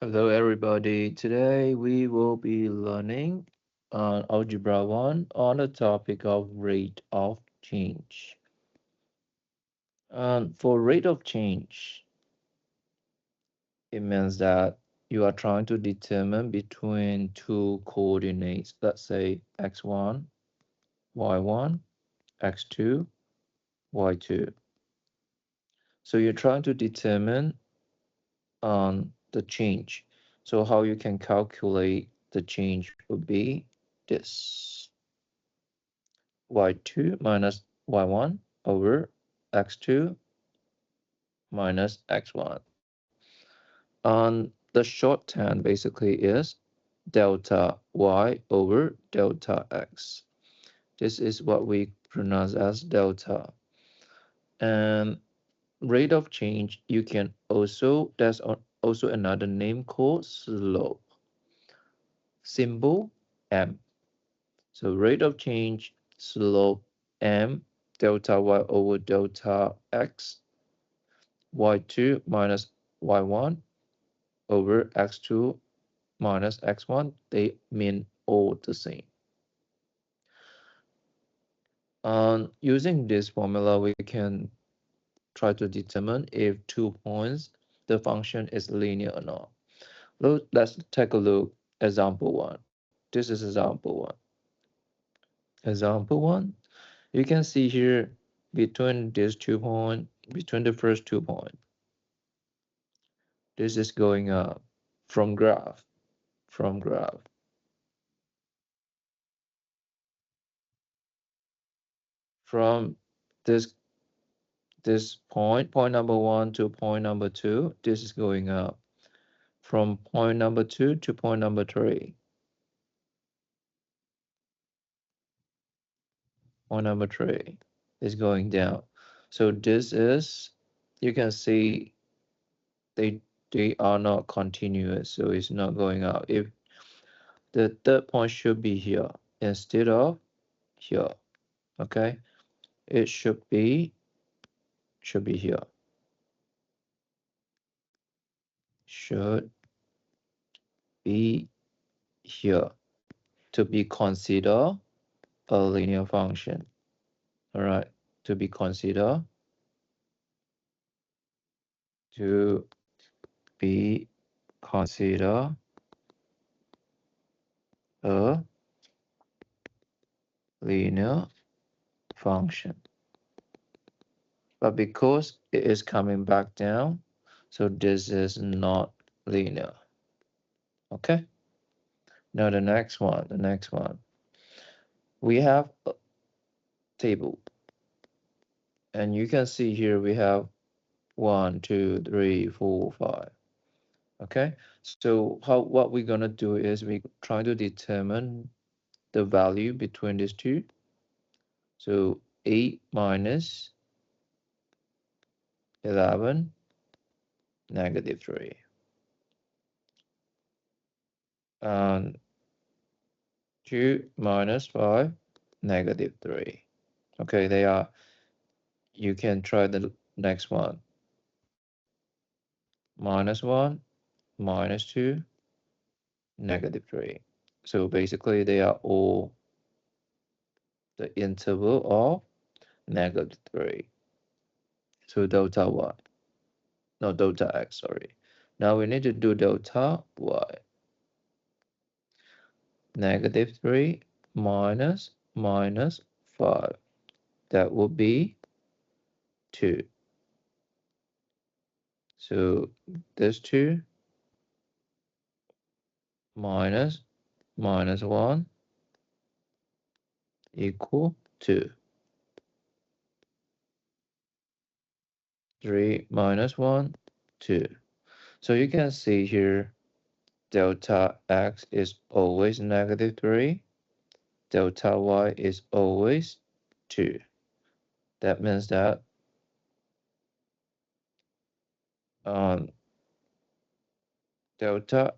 Hello, everybody. Today we will be learning on Algebra 1 on the topic of rate of change. For rate of change, it means that you are trying to determine between two coordinates, let's say x1, y1, x2, y2. So you're trying to determine the change. So how you can calculate the change would be this. Y2 minus y1 over x2 minus x1. And the shorthand basically is delta y over delta x. This is what we pronounce as delta. And rate of change, you can also, also another name called slope. Symbol m. So rate of change, slope m, delta y over delta x, y2 minus y1 over x2 minus x1, they mean all the same. Using this formula, we can try to determine if 2 points, the function is linear or not. Let's take a look. Example 1. This is example 1. Example 1, you can see here between these 2 points, between the first 2 points, this is going up from graph, from graph. From this point number 1 to point number 2, this is going up. From point number 2 to point number 3, point number 3 is going down. So this is, you can see they they are not continuous, so it's not going up. If the third point should be here instead of here, okay? It should be here. Should be here to be considered a linear function. All right, to be considered to be considered a linear function. But because it is coming back down, so this is not linear. Okay. Now the next one. We have a table, and you can see here we have 1, 2, 3, 4, 5. Okay, so what we're gonna do is we try to determine the value between these two. So 8 minus 11, negative 3. And 2 minus 5, negative 3. Okay, they are, you can try the next one. Minus 1, minus 2, negative 3. So basically they are all the interval of negative 3. So delta y, no, delta x, sorry. Now we need to do delta y. Negative 3 minus minus 5. That will be 2. So this 2 minus minus 1 equal 2. 3 minus 1, 2. So you can see here delta x is always negative 3. Delta y is always 2. That means that um, delta,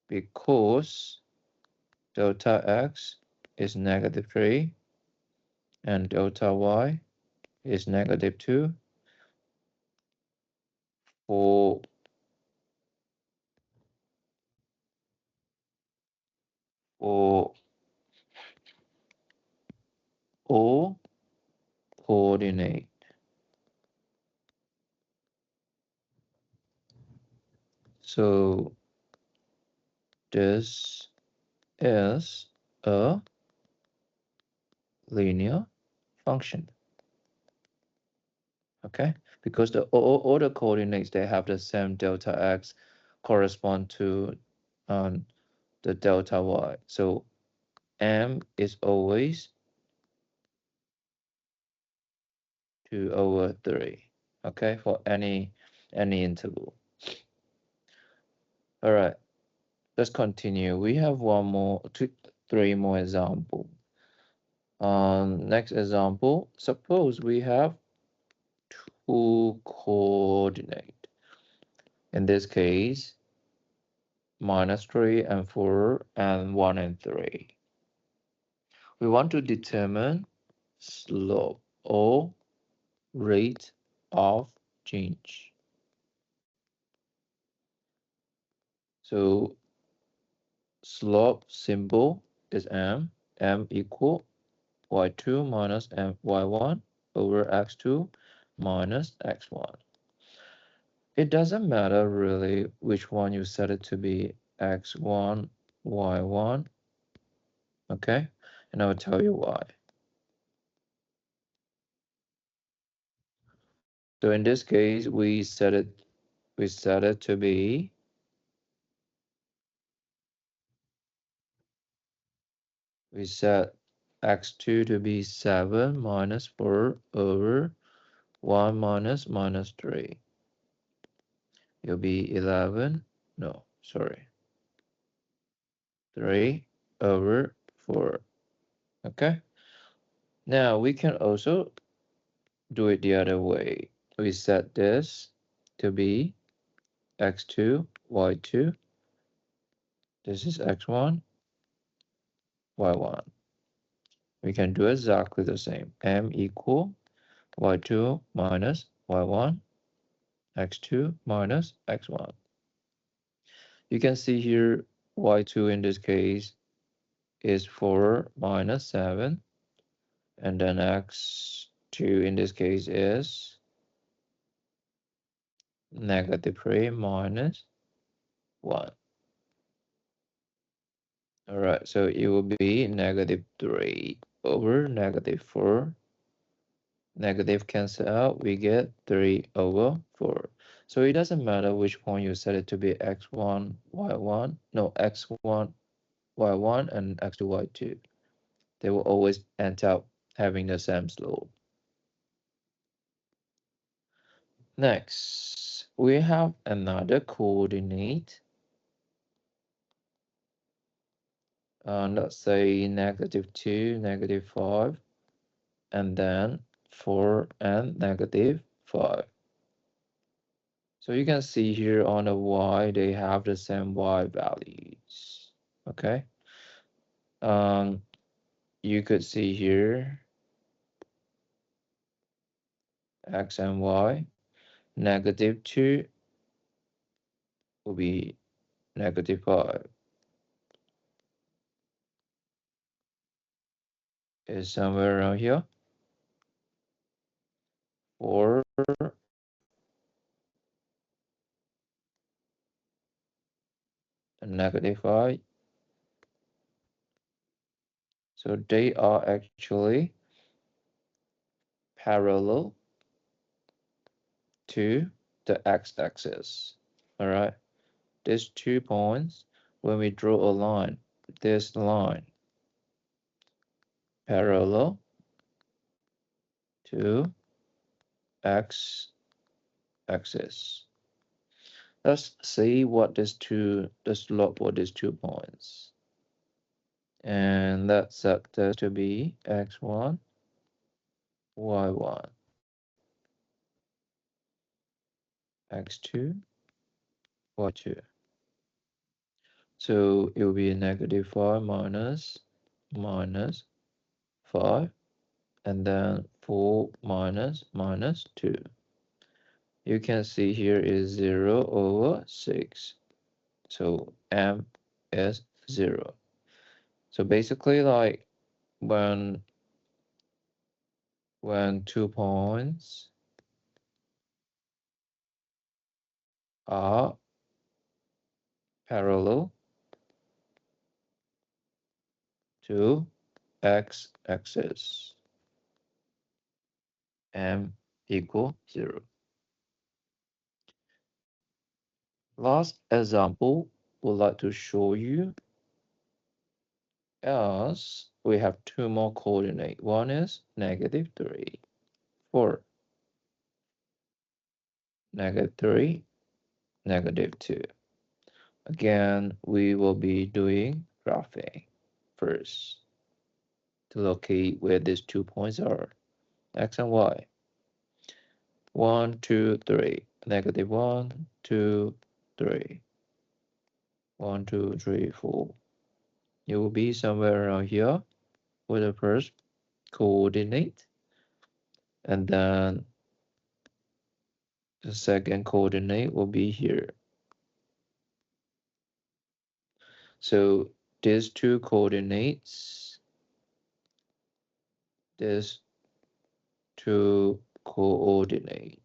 because delta x is negative 3 and delta y is negative 2, for for all coordinate. So this is a linear function. Okay, because all the coordinates, they have the same delta x correspond to the delta y. So m is always 2/3. Okay, for any interval. All right, let's continue. We have three more example. Next example, suppose we have two coordinate. In this case, -3 and 4 and 1 and 3. We want to determine slope or rate of change. So slope symbol is m equal y2 minus y1 over x2 minus x1. It doesn't matter really which one you set it to be, x1, y1, okay? And I will tell you why. So in this case, we set it to be we set x2 to be 7 minus 4 over 1 minus 3. It'll be 11, no, sorry, 3 over 4, okay? Now we can also do it the other way. We set this to be x2, y2. This is x1, y1. We can do exactly the same. M equal y2 minus y1, x2 minus x1. You can see here y2 in this case is 4 minus 7, and then x2 in this case is -3 minus 1. All right, so it will be -3 over -4. Negative cancel out, we get 3/4. So it doesn't matter which point you set it to be x1, y1, no, x1, y1, and x2, y2. They will always end up having the same slope. Next, we have another coordinate. Let's say -2, -5, and then 4 and -5. So you can see here on the y, they have the same y values. Okay. You could see here x and y. -2 will be -5. Is somewhere around here. 4 and -5. So they are actually parallel to the x-axis. All right. These 2 points, when we draw a line, this line parallel to x-axis. Let's see what the slope for these 2 points. And let's set this to be x1, y1, x2, y2. So it will be -5 minus 5, and then 4 minus 2. You can see here is 0/6. So m is 0. So basically, like when 2 points are parallel to x-axis, m equal 0. Last example, would like to show you as we have two more coordinate. One is -3, 4, -3, -2. Again, we will be doing graphing first to locate where these 2 points are, x and y. 1, 2, 3, -1, 2, 3, 1, 2, 3, 4. It will be somewhere around here with the first coordinate, and then the second coordinate will be here. So these two coordinates, these two coordinate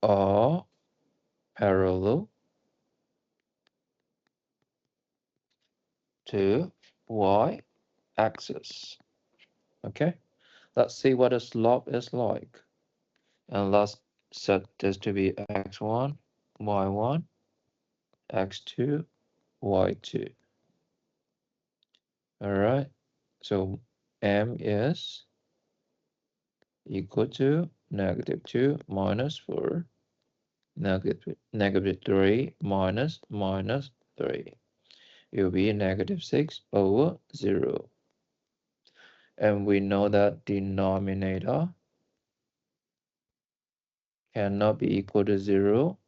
are parallel to y-axis. Okay, let's see what the slope is like. And let's set this to be x1, y1, x2, y2. All right, so m is equal to -2 minus 4, -3 minus 3. It will be -6/0. And we know that denominator cannot be equal to 0.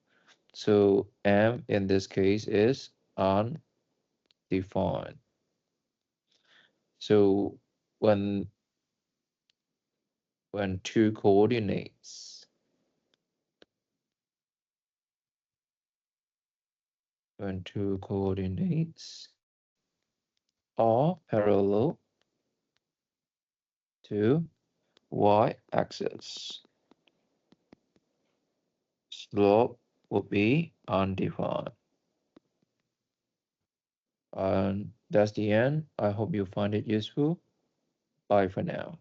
So m in this case is undefined. So when two coordinates are parallel to y-axis, slope will be undefined. And that's the end. I hope you find it useful. Bye for now.